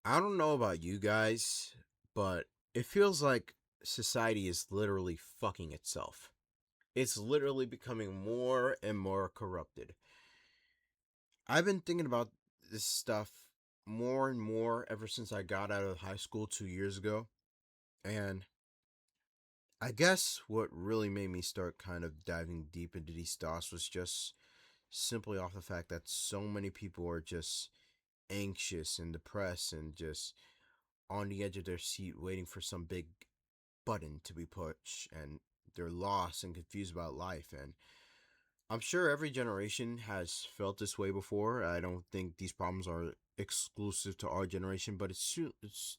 I don't know about you guys, but it feels like society is literally fucking itself. It's literally becoming more and more corrupted. I've been thinking about this stuff more and more ever since I got out of high school 2 years ago. And I guess what really made me start kind of diving deep into these thoughts was just simply off the fact that so many people are just anxious and depressed and just on the edge of their seat waiting for some big button to be pushed, and they're lost and confused about life. And I'm sure every generation has felt this way before. I don't think these problems are exclusive to our generation, but it's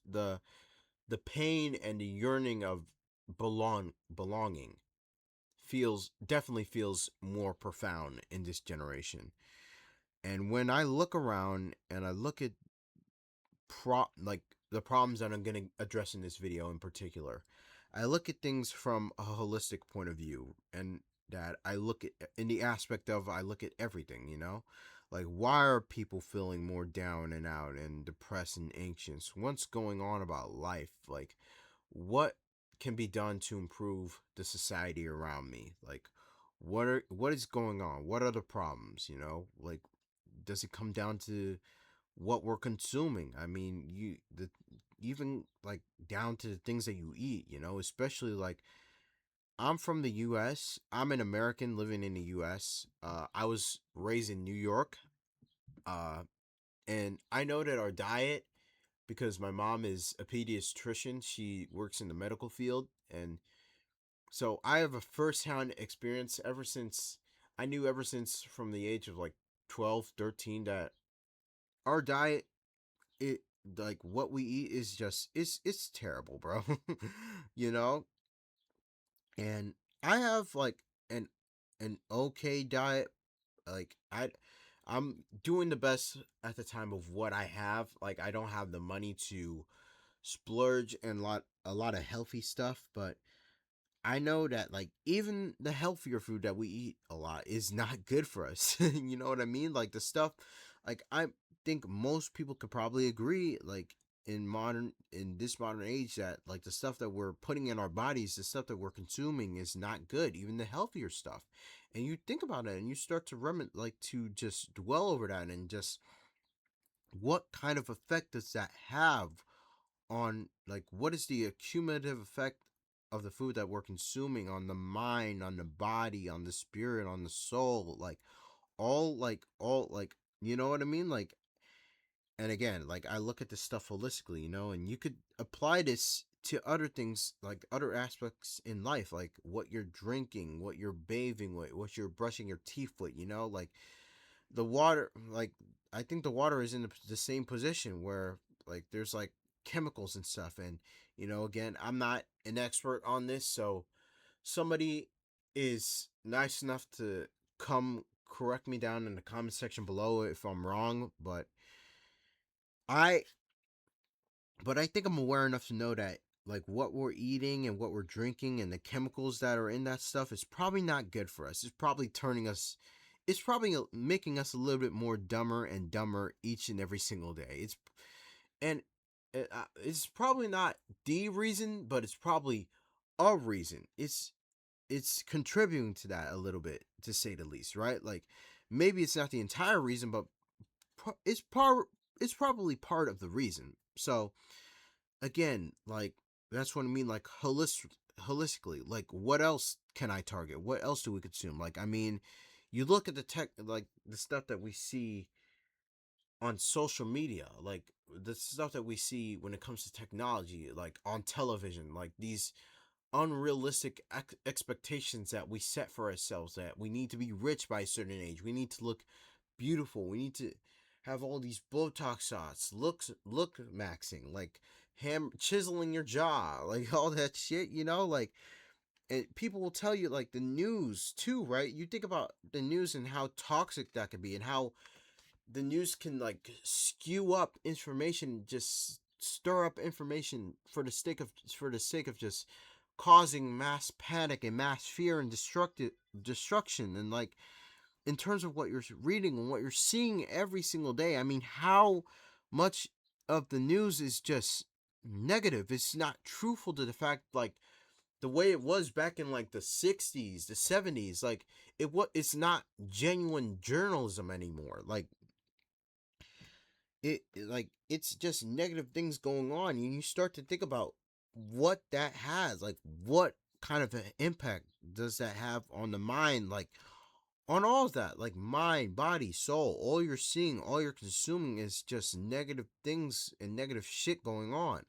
the pain and the yearning of belonging definitely feels more profound in this generation. And when I look around and I look at like the problems that I'm going to address in this video in particular, I look at things from a holistic point of view, and that I look at in the aspect of I look at everything, like why are people feeling more down and out and depressed and anxious? What's going on about life? Like what can be done to improve the society around me? Like what is going on? What are the problems? Like does it come down to what we're consuming? I mean, even like down to the things that you eat, especially like I'm from the US. I'm an American living in the US. I was raised in New York. Uh and I know that our diet, because my mom is a pediatrician, she works in the medical field, and so I have a first-hand experience ever since from the age of like 12, 13, that our diet, it like what we eat is just it's terrible, bro. you know and I have like an an okay diet. like i I'm doing the best at the time of what I have. Like I don't have the money to splurge and a lot of healthy stuff, but I know that like even the healthier food that we eat a lot is not good for us. You know what I mean? Like the stuff, like I think most people could probably agree, like in this modern age, that like the stuff that we're putting in our bodies, the stuff that we're consuming is not good, even the healthier stuff. And you think about it and you start to like to just dwell over that, and just what kind of effect does that have on, like, what is the accumulative effect of the food that we're consuming on the mind, on the body, on the spirit, on the soul, all like, you know what I mean? Like, and again, like I look at this stuff holistically, and you could apply this to other things, like other aspects in life, like what you're drinking, what you're bathing with, what you're brushing your teeth with, like the water. Like I think the water is in the same position where like there's like chemicals and stuff. And again, I'm not an expert on this, so somebody is nice enough to come correct me down in the comment section below if I'm wrong. I I think I'm aware enough to know that like what we're eating and what we're drinking and the chemicals that are in that stuff is probably not good for us. It's probably making us a little bit more dumber and dumber each and every single day. And it's probably not the reason, but it's probably a reason. It's contributing to that a little bit, to say the least, right? Like maybe it's not the entire reason, but it's part. It's probably part of the reason. So again, like that's what I mean. Like holistically, like what else can I target? What else do we consume? Like I mean, you look at the tech, like the stuff that we see on social media, like the stuff that we see when it comes to technology, like on television, like these unrealistic expectations that we set for ourselves, that we need to be rich by a certain age, we need to look beautiful, we need to have all these botox shots, look maxing, like chiseling your jaw, like all that shit, like. And people will tell you, like, the news too, right? You think about the news and how toxic that can be, and how the news can like skew up information, just stir up information for the sake of just causing mass panic and mass fear and destruction. And like in terms of what you're reading and what you're seeing every single day, I mean, how much of the news is just negative. It's not truthful to the fact, like, the way it was back in like the 60s, the 70s. Like, it's not genuine journalism anymore. Like, like it's just negative things going on, and you start to think about what that has, like, what kind of an impact does that have on the mind, like, on all of that, like mind, body, soul. All you're seeing, all you're consuming is just negative things and negative shit going on.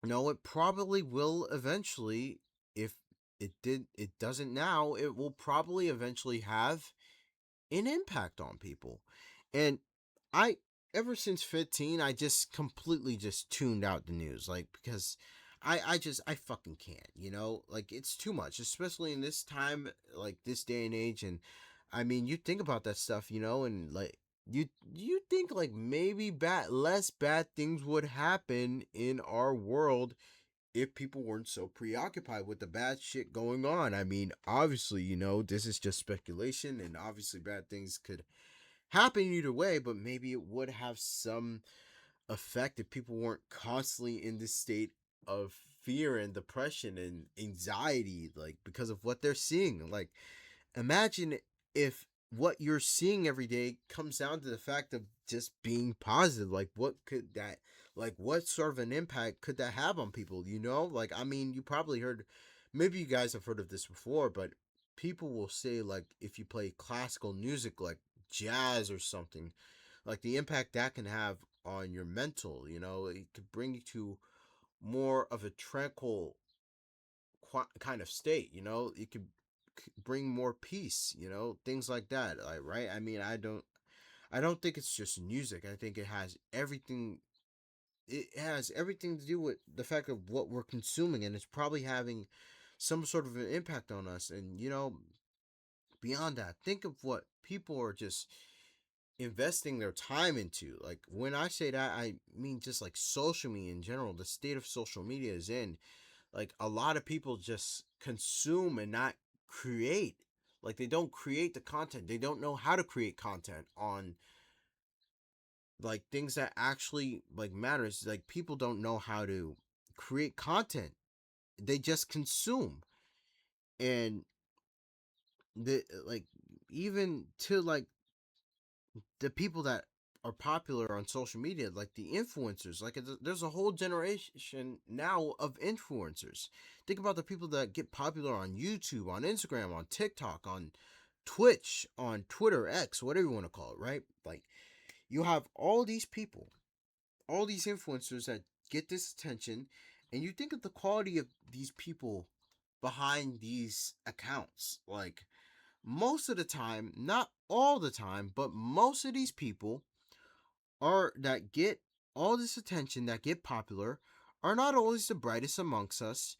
No, it probably will eventually. If it doesn't now, it will probably eventually have an impact on people. And I, ever since 15, I just completely just tuned out the news, like, because I fucking can't, like, it's too much, especially in this time, like this day and age. And I mean, you think about that stuff, and like, you think like maybe less bad things would happen in our world if people weren't so preoccupied with the bad shit going on. I mean, obviously, this is just speculation, and obviously bad things could happen either way, but maybe it would have some effect if people weren't constantly in this state of fear and depression and anxiety, like, because of what they're seeing. Like, imagine if what you're seeing every day comes down to the fact of just being positive. Like, what sort of an impact could that have on people? Like, I mean, you probably heard, maybe you guys have heard of this before, but people will say, like, if you play classical music, like jazz or something, like, the impact that can have on your mental, it could bring you to more of a tranquil kind of state. It could bring more peace, things like that, like, right? I mean, I don't think it's just music. I think it has everything to do with the fact of what we're consuming, and it's probably having some sort of an impact on us. And beyond that, think of what people are just investing their time into. Like, when I say that, I mean just like social media in general, the state of social media is in. Like, a lot of people just consume and not create. Like, they don't create the content. They don't know how to create content on, like, things that actually, like, matters. Like, people don't know how to create content. They just consume. And the like, even to, like, the people that are popular on social media, like the influencers, like, there's a whole generation now of influencers. Think about the people that get popular on YouTube, on Instagram, on TikTok, on Twitch, on Twitter, X, whatever you want to call it, right? Like, you have all these people, all these influencers that get this attention, and you think of the quality of these people behind these accounts. Like, most of the time, not all the time, but most of these people are that get all this attention, that get popular, are not always the brightest amongst us,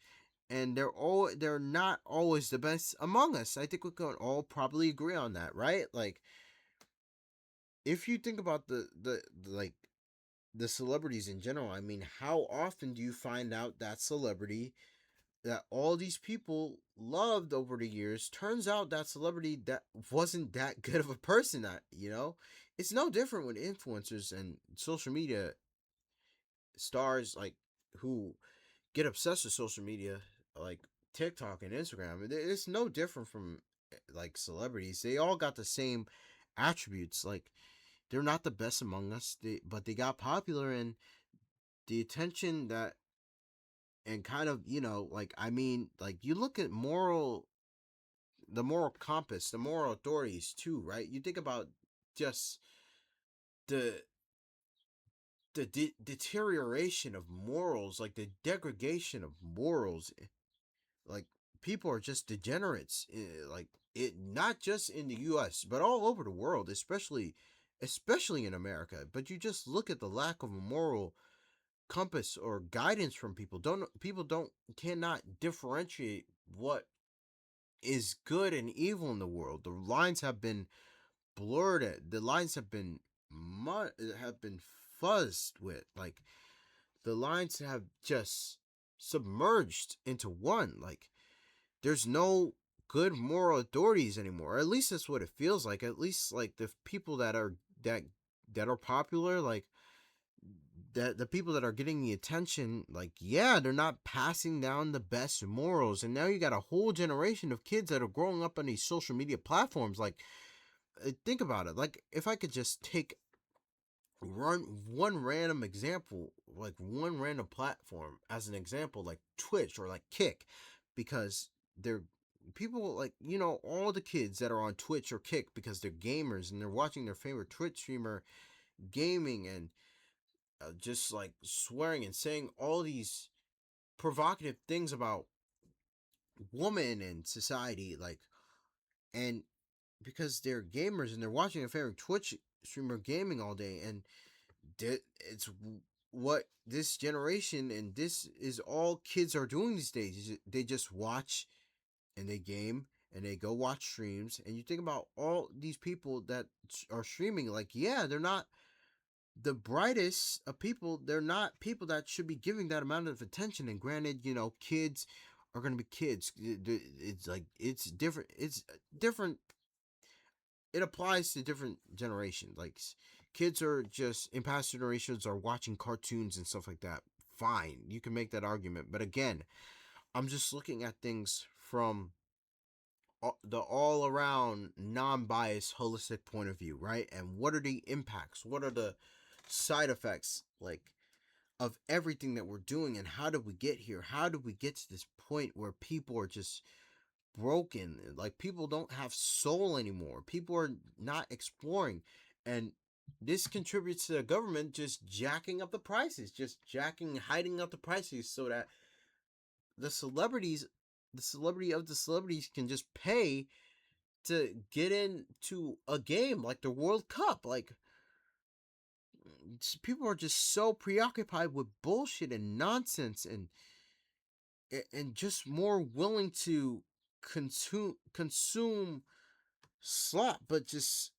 and they're not always the best among us. I think we can all probably agree on that, right? Like, if you think about like the celebrities in general, I mean, how often do you find out that celebrity that all these people loved over the years, turns out that celebrity that wasn't that good of a person? That, it's no different with influencers and social media stars, like, who get obsessed with social media, like TikTok and Instagram. It's no different from, like, celebrities. They all got the same attributes. Like, they're not the best among us, but they got popular, and the attention that, and kind of, like, I mean, like, you look at the moral compass, the moral authorities too, right? You think about just the deterioration of morals, like the degradation of morals. Like, people are just degenerates, like, it not just in the US but all over the world, especially in America. But you just look at the lack of a moral compass or guidance from people. Don't cannot differentiate what is good and evil in the world. The lines have been blurred. The lines have been fuzzed with. Like, the lines have just submerged into one. Like, there's no good moral authorities anymore. Or at least that's what it feels like. At least, like, the people that are popular, like, that the people that are getting the attention, like, yeah, they're not passing down the best morals. And now you got a whole generation of kids that are growing up on these social media platforms. Like, think about it. Like, if I could just take one random example, like one random platform as an example, like Twitch or like Kick, because they're people like, all the kids that are on Twitch or Kick because they're gamers and they're watching their favorite Twitch streamer gaming and just like swearing and saying all these provocative things about women and society, like, and because they're gamers and they're watching their favorite Twitch streamer gaming all day, and it's what this generation and this is all kids are doing these days. They just watch and they game and they go watch streams, and you think about all these people that are streaming, like, yeah, they're not the brightest of people. They're not people that should be giving that amount of attention. And granted, kids are going to be kids. It's like it's different. It's different. It applies to different generations. Like, kids are just in past generations are watching cartoons and stuff like that. Fine, you can make that argument. But again, I'm just looking at things from the all around non-biased holistic point of view, right? And what are the impacts, what are the side effects, like, of everything that we're doing, and how did we get here, how did we get to this point where people are just broken, like people don't have soul anymore, people are not exploring. And this contributes to the government just jacking up the prices, just hiding up the prices so that the celebrities, the celebrity of the celebrities can just pay to get into a game like the World Cup. Like, people are just so preoccupied with bullshit and nonsense, and just more willing to consume slop. But just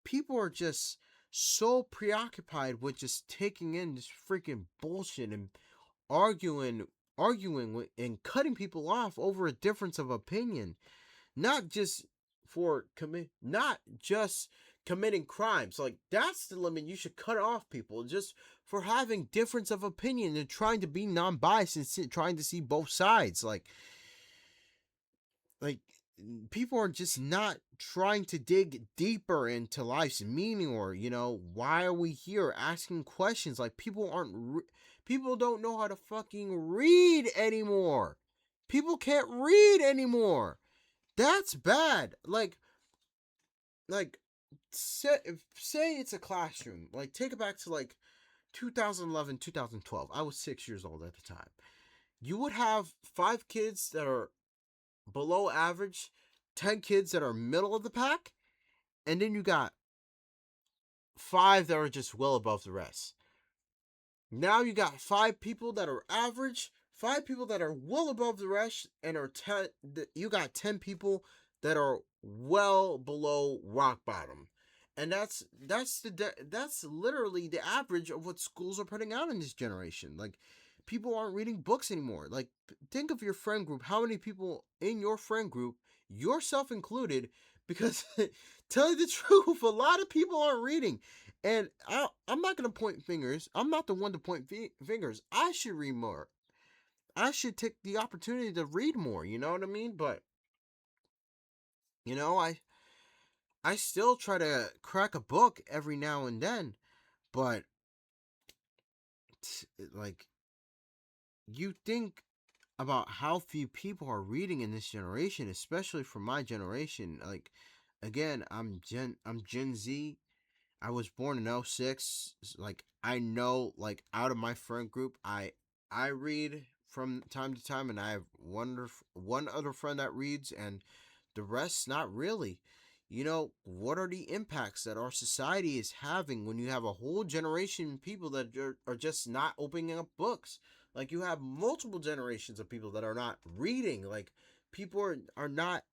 people are just so preoccupied with just taking in this freaking bullshit and arguing and cutting people off over a difference of opinion, not just not just committing crimes. Like, that's the limit. You should cut off people just for having difference of opinion and trying to be non-biased and trying to see both sides. Like, people are just not trying to dig deeper into life's meaning, or why are we here, asking questions. Like, people don't know how to fucking read anymore. People can't read anymore. That's bad. Like, say it's a classroom. Like, take it back to like 2011, 2012. I was 6 years old at the time. You would have 5 kids that are below average, 10 kids that are middle of the pack, and then you got 5 that are just well above the rest. Now you got 5 people that are average, 5 people that are well above the rest, and you got 10 people that are well below rock bottom. And that's literally the average of what schools are putting out in this generation. Like, people aren't reading books anymore. Like, think of your friend group. How many people in your friend group, yourself included, because tell you the truth, a lot of people aren't reading. And I'm not going to point fingers. I'm not the one to point fingers. I should read more. I should take the opportunity to read more. You know what I mean? But, you know, I I still try to crack a book every now and then. But, like, you think about how few people are reading in this generation, especially for my generation. Like, again, I'm Gen Z. I was born in '06. Like, I know, like, out of my friend group, I read from time to time, and I have one other friend that reads, and the rest not really. What are the impacts that our society is having when you have a whole generation of people that are just not opening up books? Like, you have multiple generations of people that are not reading. Like, people are not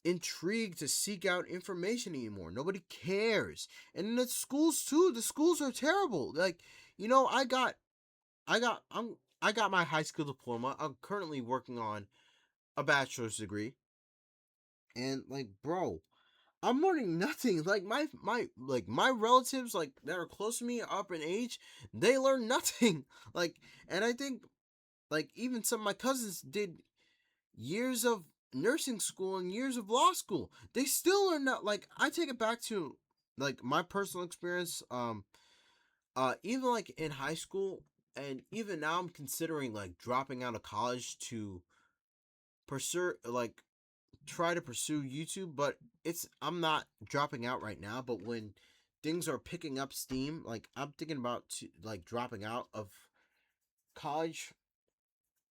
intrigued to seek out information anymore. Nobody cares. And in the schools too, the schools are terrible. Like, I got I got my high school diploma. I'm currently working on a bachelor's degree. And, like, bro, I'm learning nothing. Like my relatives like that are close to me up in age, they learn nothing. Like, and I think like even some of my cousins did years of nursing school and years of law school. They still are not like I take it back to like my personal experience. Even like in high school and even now I'm considering like dropping out of college to pursue like try to pursue YouTube, but I'm not dropping out right now, but when things are picking up steam, like I'm thinking about like dropping out of college.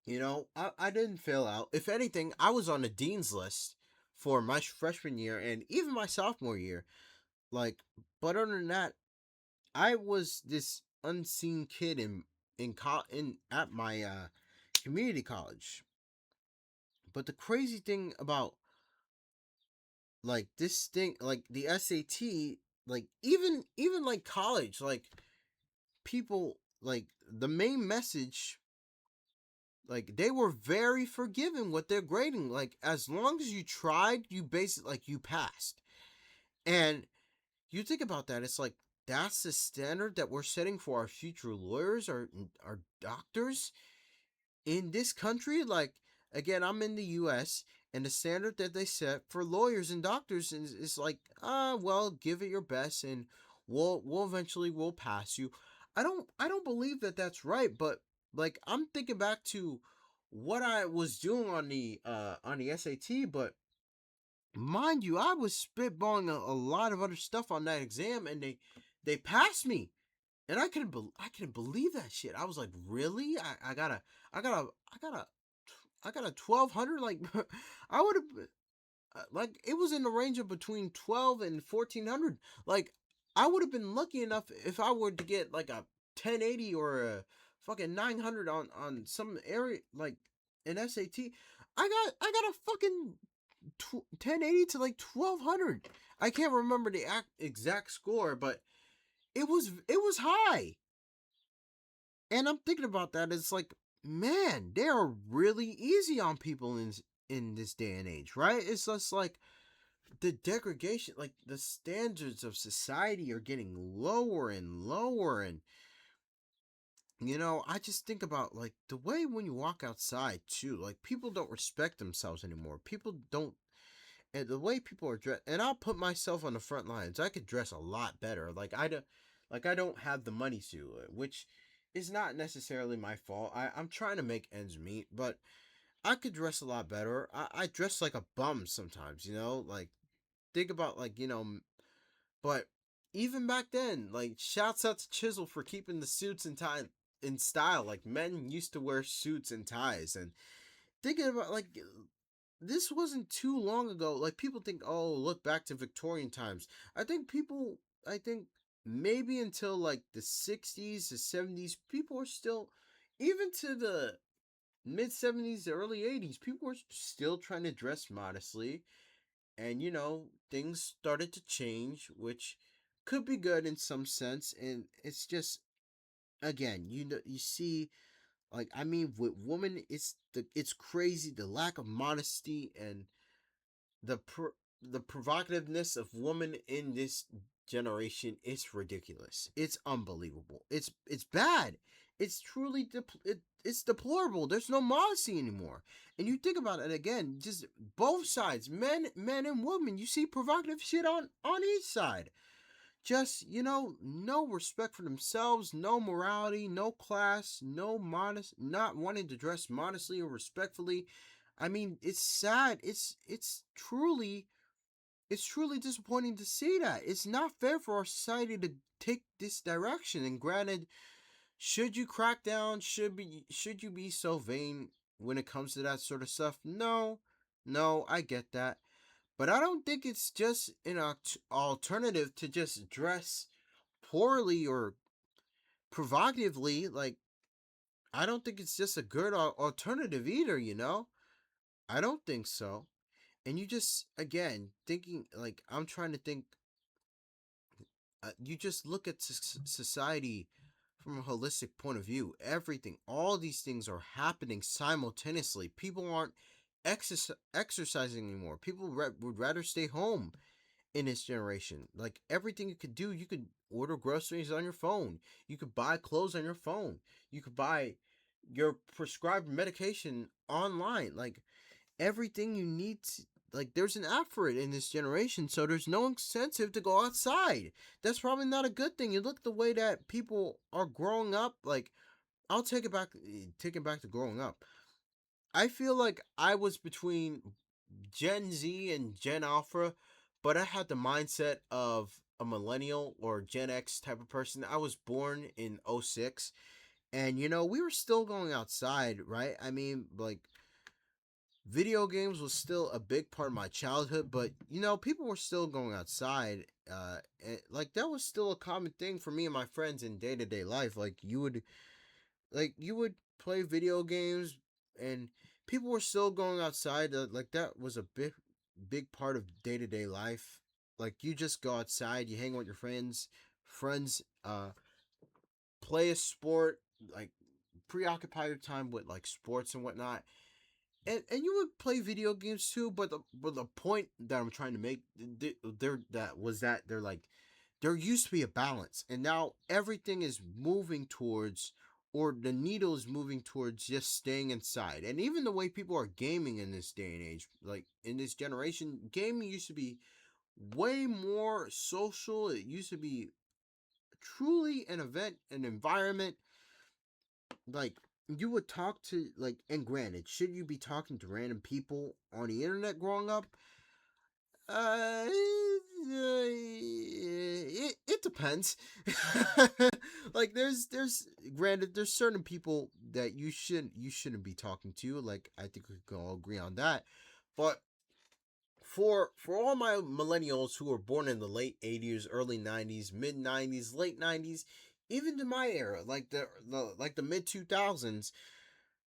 I didn't fail out. If anything, I was on the dean's list for my freshman year and even my sophomore year. Like, but other than that, I was this unseen kid in at my community college. But the crazy thing about like this thing, like the SAT, like even like college, like people like the main message, like they were very forgiving with their grading. Like as long as you tried, you basically like you passed. And you think about that, it's like that's the standard that we're setting for our future lawyers or our doctors in this country. Like again, I'm in the US and the standard that they set for lawyers and doctors is like, well, give it your best and we'll eventually we'll pass you. I don't believe that that's right, but like I'm thinking back to what I was doing on the SAT, but mind you, I was spitballing a lot of other stuff on that exam and they passed me. And I couldn't believe that shit. I was like, really? I got a I got a I got a 1200. Like I would have like it was in the range of between 12 and 1400. Like I would have been lucky enough if I were to get like a 1080 or a fucking 900 on some area like an SAT. I got a fucking 1080 to like 1200. I can't remember the exact score, but it was high. And I'm thinking about that. It's like, man, they are really easy on people in this day and age, right? It's just like the degradation, like the standards of society are getting lower and lower, and I just think about like the way when you walk outside too, like people don't respect themselves anymore. People don't, and the way people are dressed, and I'll put myself on the front lines. I could dress a lot better. Like I don't have the money to, which is not necessarily my fault. I'm trying to make ends meet, but I could dress a lot better. I dress like a bum sometimes, like think about like but even back then, like shouts out to Chisel for keeping the suits and tie in style. Like men used to wear suits and ties, and thinking about like this wasn't too long ago. Like people think, oh, look back to Victorian times. I think maybe until like the 60s, the 70s, people were still, even to the mid 70s, the early 80s, people were still trying to dress modestly. And, things started to change, which could be good in some sense. And it's just, again, you see like I mean, with women, it's crazy the lack of modesty and the the provocativeness of women in this generation is ridiculous. It's unbelievable. It's bad. It's truly it's deplorable. There's no modesty anymore. And you think about it again, just both sides, men and women. You see provocative shit on each side. Just, no respect for themselves, no morality, no class, no modest, not wanting to dress modestly or respectfully. I mean, it's sad. It's truly disappointing to see that. It's not fair for our society to take this direction. And granted, should you crack down? Should you be so vain when it comes to that sort of stuff? No. No, I get that. But I don't think it's just an alternative to just dress poorly or provocatively. Like, I don't think it's just a good alternative either. I don't think so. And you just, again, thinking, like, I'm trying to think, you just look at society from a holistic point of view. Everything, all these things are happening simultaneously. People aren't exercising anymore. People would rather stay home in this generation. Like everything you could do, you could order groceries on your phone. You could buy clothes on your phone. You could buy your prescribed medication online. Like everything you need to, like there's an app for it in this generation, so there's no incentive to go outside. That's probably not a good thing. You look the way that people are growing up, like I'll take it back to growing up. I feel like I was between Gen Z and Gen Alpha, but I had the mindset of a millennial or Gen X type of person. I was born in '06, and we were still going outside, right? I mean, like video games was still a big part of my childhood, but people were still going outside. And, like that was still a common thing for me and my friends in day-to-day life. Like you would play video games, and people were still going outside. Like that was a big part of day-to-day life. Like you just go outside, you hang with your friends play a sport, like preoccupy your time with like sports and whatnot. And you would play video games too, but the point that I'm trying to make there that was that they're like there used to be a balance, and now everything is moving towards, or the needle is moving towards just staying inside. And even the way people are gaming in this day and age, like in this generation, gaming used to be way more social. It used to be truly an event, an environment. Like you would talk to, like, and granted, should you be talking to random people on the internet growing up? It depends. Like there's granted there's certain people that you shouldn't be talking to. Like I think we can all agree on that. But for all my millennials who were born in the late '80s, early '90s, mid '90s, late '90s, even to my era, like the mid 2000s,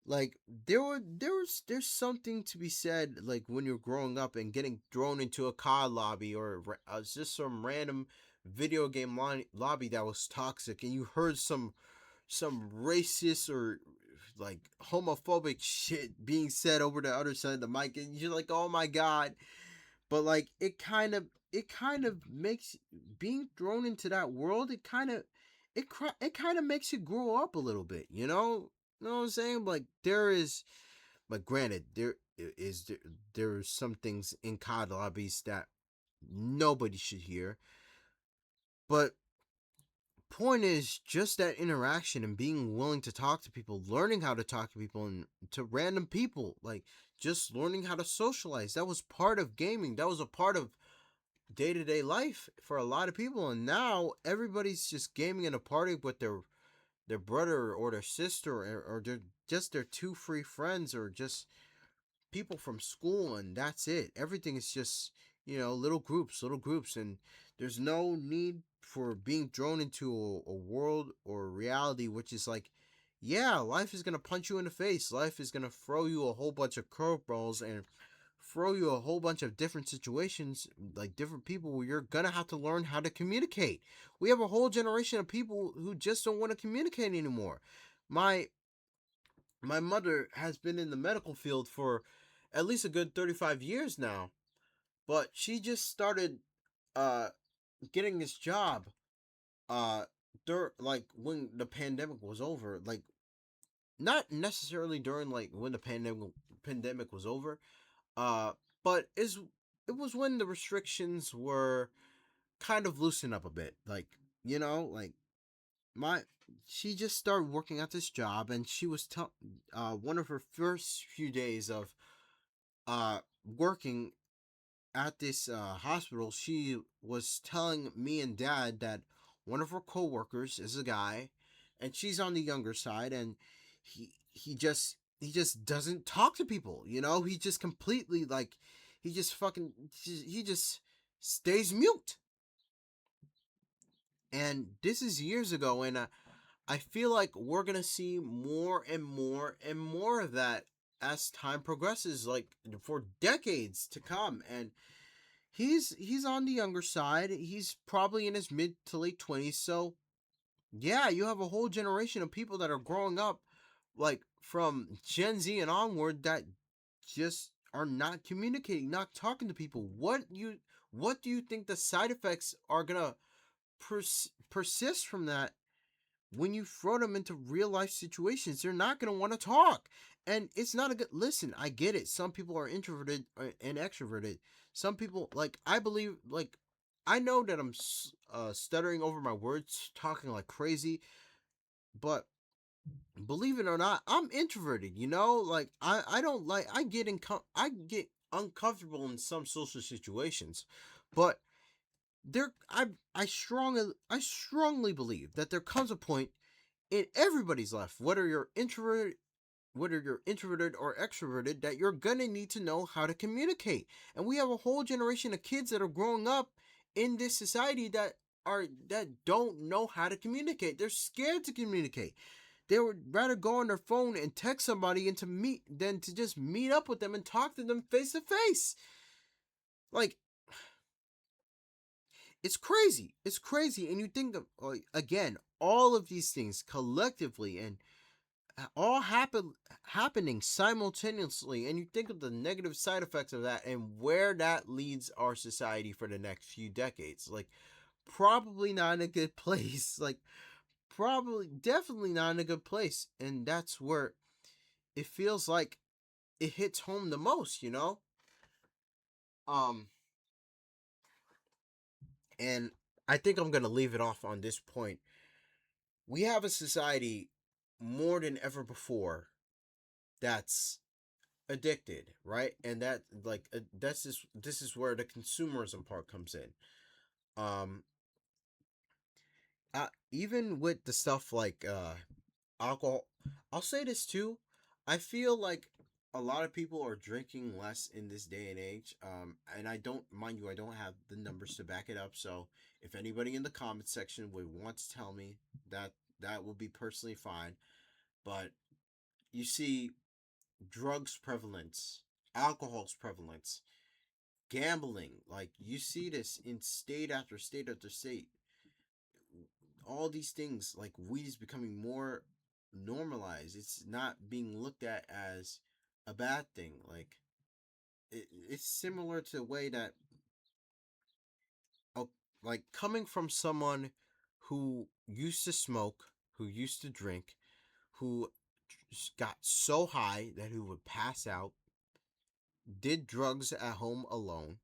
like there's something to be said, like when you're growing up and getting thrown into a COD lobby, or just some random video game lobby that was toxic, and you heard some racist or like homophobic shit being said over the other side of the mic, and you're like, oh my god. But like it kind of makes being thrown into that world, it kind of makes you grow up a little bit, you know what I'm saying? Like there is, but granted, there's some things in COD lobbies that nobody should hear. But point is just that interaction and being willing to talk to people, learning how to talk to people and to random people, like just learning how to socialize. That was part of gaming. That was a part of day-to-day life for a lot of people. And now everybody's just gaming in a party with their brother or their sister, or they're just their two free friends, or just people from school, and that's it. Everything is just, little groups, and there's no need for being thrown into a world or a reality which is like, yeah, life is gonna punch you in the face. Life is gonna throw you a whole bunch of curveballs and throw you a whole bunch of different situations, like different people, where you're gonna have to learn how to communicate. We have a whole generation of people who just don't want to communicate anymore. My my mother has been in the medical field for at least a good 35 years now, but she just started uh getting this job uh like when the pandemic was over, like not necessarily during like when the pandemic was over, uh but it was when the restrictions were kind of loosened up a bit, like, like my she just started working at this job, and she was one of her first few days of working at this hospital. She was telling me and dad that one of her coworkers is a guy, and she's on the younger side, and he just doesn't talk to people. He just completely, like, he just stays mute. And this is years ago, and I feel like we're gonna see more and more and more of that as time progresses, like for decades to come. And he's on the younger side. He's probably in his mid to late 20s. So yeah, you have a whole generation of people that are growing up, like from Gen Z and onward, that just are not communicating, not talking to people. what do you think the side effects are gonna persist from that when you throw them into real life situations? They're not gonna want to talk, and it's not a good. Listen, I get it. Some people are introverted and extroverted. Some people, like, I believe, like, I know that I'm stuttering over my words, talking like crazy, but believe it or not, I'm introverted. Like, I don't like I get uncomfortable in some social situations, but there I strongly believe that there comes a point in everybody's life, whether you're introverted or extroverted, that you're gonna need to know how to communicate. And we have a whole generation of kids that are growing up in this society that don't know how to communicate. They're scared to communicate. They would rather go on their phone and text somebody and to meet than to just meet up with them and talk to them face to face. Like, it's crazy. It's crazy. And you think of, again, all of these things collectively and all happening simultaneously, and you think of the negative side effects of that and where that leads our society for the next few decades. Like, probably not in a good place. Like, probably definitely not in a good place. And that's where it feels like it hits home the most. Um and I think I'm going to leave it off on this point. We have a society more than ever before that's addicted, right? And that, like, that's just this is where the consumerism part comes in. Um Even with the stuff like alcohol, I'll say this too. I feel like a lot of people are drinking less in this day and age. And I don't, mind you, I don't have the numbers to back it up. So if anybody in the comment section would want to tell me that, that will be personally fine. But you see, drugs prevalence, alcohol's prevalence, gambling, like, you see this in state after state after state. All these things, like weed, is becoming more normalized. It's not being looked at as a bad thing. Like, it's similar to the way that, uh, like, coming from someone who used to smoke, who used to drink, who got so high that he would pass out, did drugs at home alone,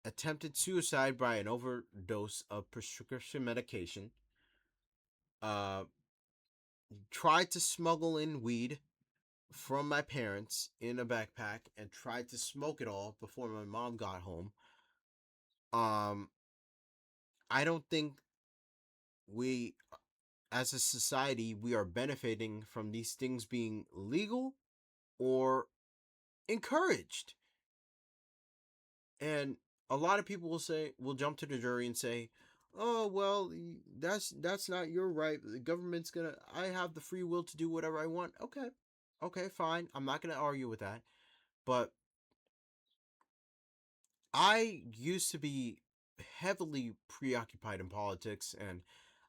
attempted suicide by an overdose of prescription medication, uh, tried to smuggle in weed from my parents in a backpack and tried to smoke it all before my mom got home. Um, I don't think we, as a society, we are benefiting from these things being legal or encouraged. And a lot of people will jump to the jury and say, "Oh, well, that's not your right. The government's gonna. I have the free will to do whatever I want." Okay, okay, fine. I'm not gonna argue with that. But I used to be heavily preoccupied in politics, and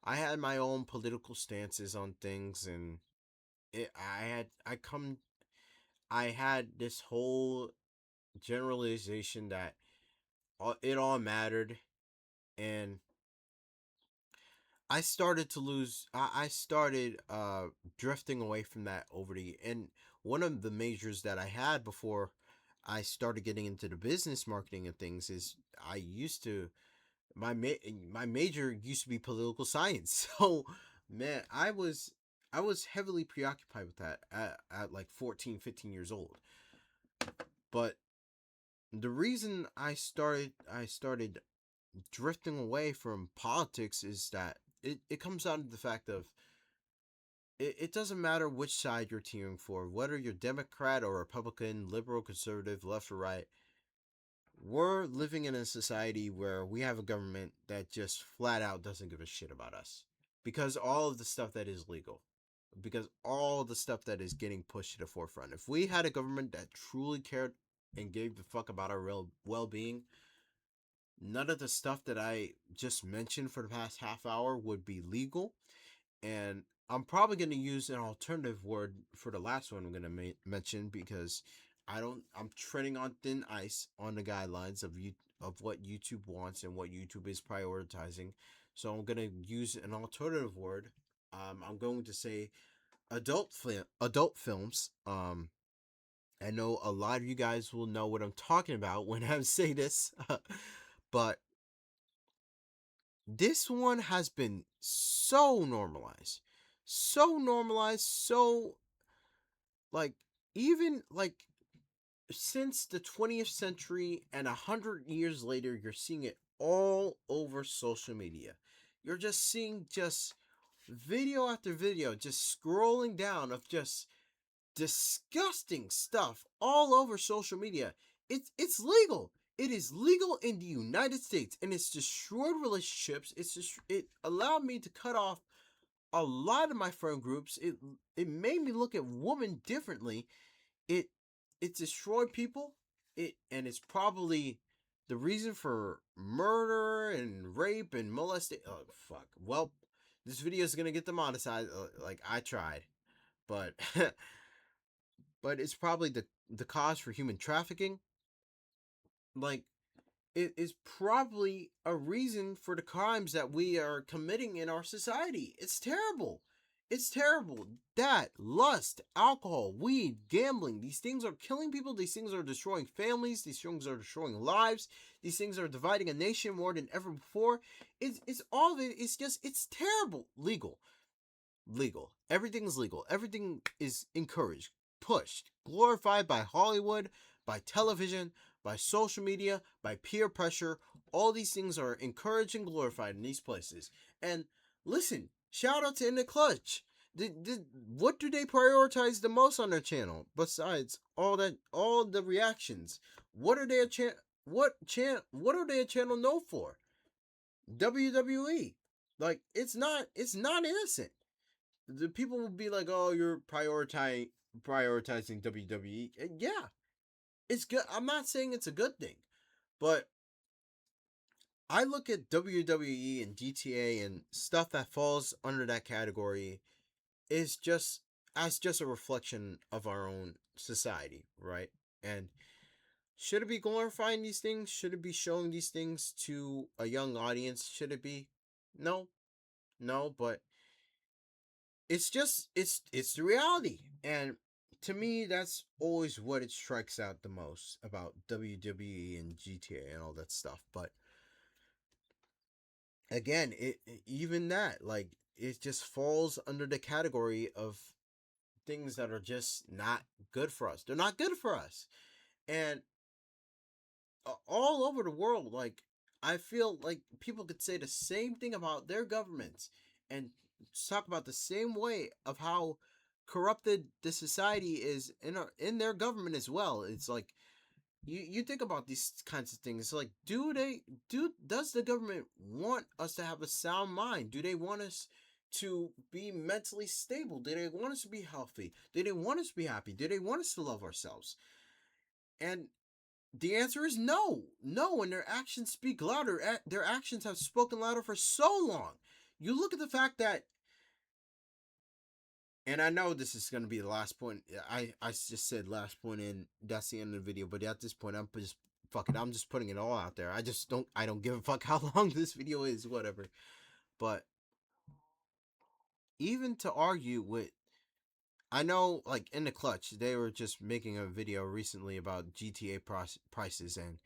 I had my own political stances on things, and I had this whole generalization that it all mattered, and I started drifting away from that over and one of the majors that I had before I started getting into the business marketing and things is I used to my ma- my major used to be political science. So, man, I was heavily preoccupied with that at like 14, 15 years old. But the reason I started drifting away from politics is that it comes down to the fact of it doesn't matter which side you're tearing for, whether you're Democrat or Republican, liberal, conservative, left or right. We're living in a society where we have a government that just flat out doesn't give a shit about us. Because all of the stuff that is legal. Because all the stuff that is getting pushed to the forefront. If we had a government that truly cared and gave the fuck about our real well being, none of the stuff that I just mentioned for the past half hour would be legal. And I'm probably going to use an alternative word for the last one I'm going to mention because I'm treading on thin ice on the guidelines of what YouTube wants and what YouTube is prioritizing. So I'm gonna use an alternative word. I'm going to say adult films. I know a lot of you guys will know what I'm talking about when I say this, but this one has been so normalized, so like even like since the 20th century and 100 years later, you're seeing it all over social media. You're just seeing just video after video, just scrolling down of just disgusting stuff all over social media. It's legal. It is legal in the United States, and it's destroyed relationships. It allowed me to cut off a lot of my friend groups. It made me look at women differently. It it destroyed people. It's probably the reason for murder and rape and molestation. Oh fuck. Well, this video is gonna get demonetized. Like I tried, but but it's probably the cause for human trafficking. Like it is probably a reason for the crimes that we are committing in our society. It's terrible. It's terrible. That, lust, alcohol, weed, gambling, these things are killing people. These things are destroying families. These things are destroying lives. These things are dividing a nation more than ever before. It's all of it. It's just, it's terrible. Legal. Everything's legal. Everything is encouraged, pushed, glorified by Hollywood, by television, by social media, by peer pressure. All these things are encouraged and glorified in these places. And listen, shout out to In the Clutch. What do they prioritize the most on their channel besides all the reactions? What are they what are they a channel known for? WWE. Like it's not innocent. The people will be like, "Oh, you're prioritizing WWE." Yeah, it's good. I'm not saying it's a good thing, but I look at WWE and GTA and stuff that falls under that category is just a reflection of our own society, right? And should it be glorifying these things? Should it be showing these things to a young audience? Should it be? No, no, but it's the reality. And to me, that's always what it strikes out the most about WWE and GTA and all that stuff. But again, even that, like, it just falls under the category of things that are just not good for us. They're not good for us. And all over the world, like, I feel like people could say the same thing about their governments and talk about the same way of how corrupted the society is in their government as well. It's like you think about these kinds of things. It's like, does the government want us to have a sound mind? Do they want us to be mentally stable? Do they want us to be healthy? Do they want us to be happy? Do they want us to love ourselves? And the answer is no. No, and their actions speak louder. Their actions have spoken louder for so long. You look at the fact that, and I know this is going to be the last point. I just said last point, and that's the end of the video. But at this point, I'm just fuck it. I'm just putting it all out there. I don't give a fuck how long this video is, whatever. But even to argue with, I know, like In the Clutch, they were just making a video recently about GTA prices and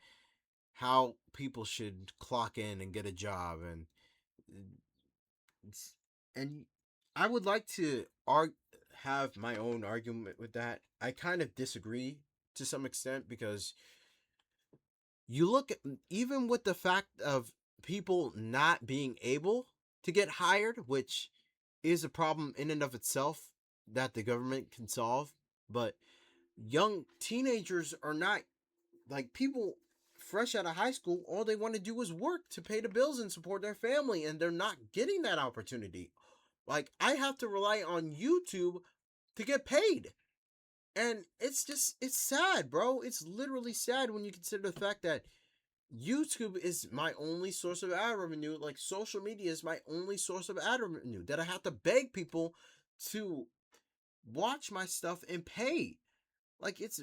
how people should clock in and get a job, and I would like to have my own argument with that. I kind of disagree to some extent because you look at, even with the fact of people not being able to get hired, which is a problem in and of itself that the government can solve, but young teenagers are not, like, people fresh out of high school, all they want to do is work to pay the bills and support their family, and they're not getting that opportunity. Like, I have to rely on YouTube to get paid. And it's sad, bro. It's literally sad when you consider the fact that YouTube is my only source of ad revenue. Like, social media is my only source of ad revenue. That I have to beg people to watch my stuff and pay. Like it's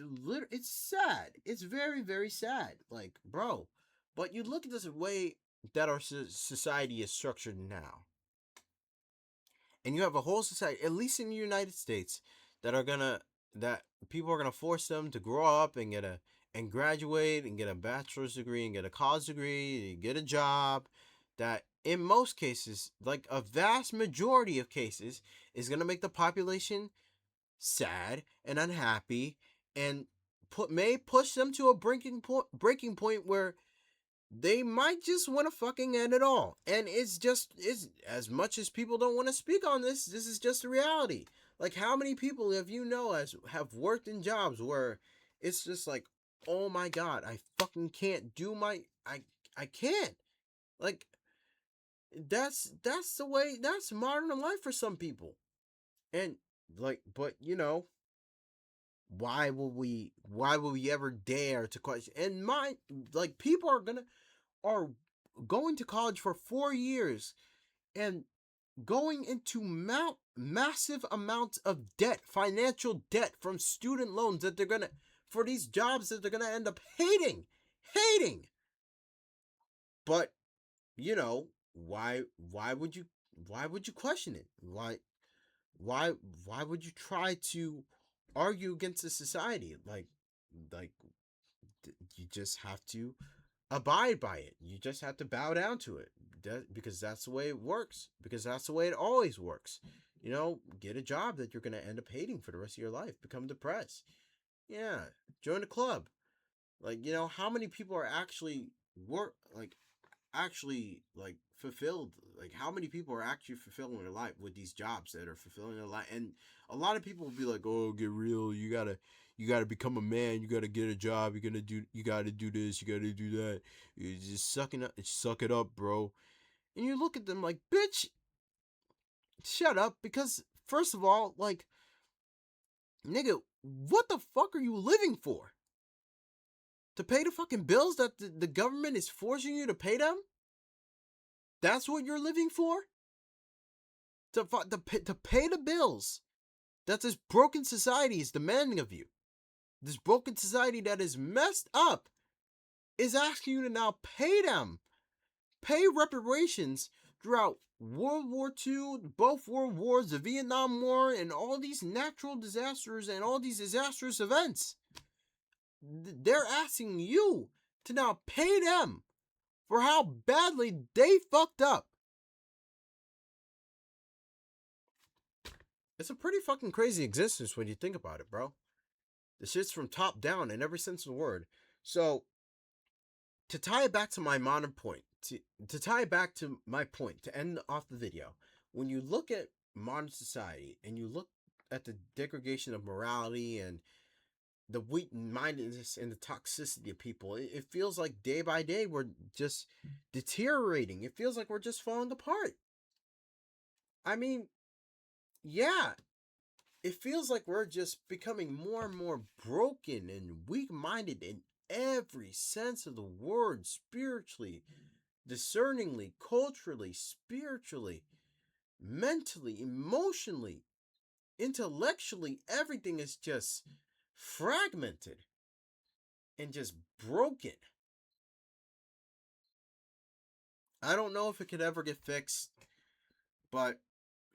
sad. It's very very sad. Like, bro, but you look at this way that our society is structured now, and you have a whole society, at least in the United States, that are gonna that people are gonna force them to grow up and graduate and get a bachelor's degree and get a college degree and get a job. That in most cases, like a vast majority of cases, is gonna make the population sad and unhappy and may push them to a breaking point where they might just want to fucking end it all. And it's as much as people don't want to speak on this, this is just a reality. Like, how many people have as have worked in jobs where it's just like, oh my god, I fucking can't do my I can't. Like, that's the way, that's modern life for some people. And like, but why will we ever dare to question? And my, like, people are going to college for 4 years and going into massive amounts of debt, financial debt from student loans that they're gonna, for these jobs that they're gonna end up hating. But you know why would you question it? Why why would you try to argue against the society? Like you just have to abide by it. You just have to bow down to it, because that's the way it works. Because that's the way it always works. Get a job that you're gonna end up hating for the rest of your life. Become depressed. Yeah, join a club. Like, how many people are actually fulfilled? Like, how many people are actually fulfilling their life with these jobs that are fulfilling their life? And a lot of people will be like, oh, get real, you gotta become a man, you gotta get a job, you gotta do this, you gotta do that, you just suck it up, bro. And you look at them like, bitch, shut up. Because first of all, like, nigga, what the fuck are you living for? To pay the fucking bills that the government is forcing you to pay them? That's what you're living for? To pay the bills that this broken society is demanding of you. This broken society that is messed up is asking you to now pay them. Pay reparations throughout World War II, both World Wars, the Vietnam War, and all these natural disasters and all these disastrous events. They're asking you to now pay them for how badly they fucked up. It's a pretty fucking crazy existence when you think about it, bro. The shit's from top down in every sense of the word. So, to tie it back to my modern point, to tie it back to my point, to end off the video, when you look at modern society and you look at the degradation of morality and the weak-mindedness and the toxicity of people, it feels like day by day we're just deteriorating. It feels like we're just falling apart. I mean, yeah, it feels like we're just becoming more and more broken and weak-minded in every sense of the word, spiritually, discerningly, culturally, spiritually, mentally, emotionally, intellectually. Everything is just fragmented and just broken. I don't know if it could ever get fixed, but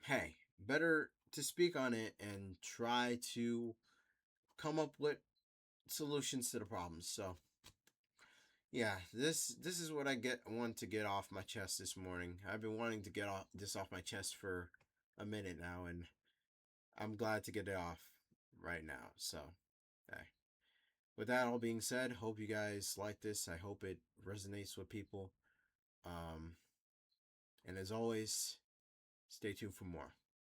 hey, better to speak on it and try to come up with solutions to the problems. So, yeah, this is what want to get off my chest this morning. I've been wanting to get this off my chest for a minute now, and I'm glad to get it off right now. So, hey. With that all being said, hope you guys like this. I hope it resonates with people. And as always, stay tuned for more.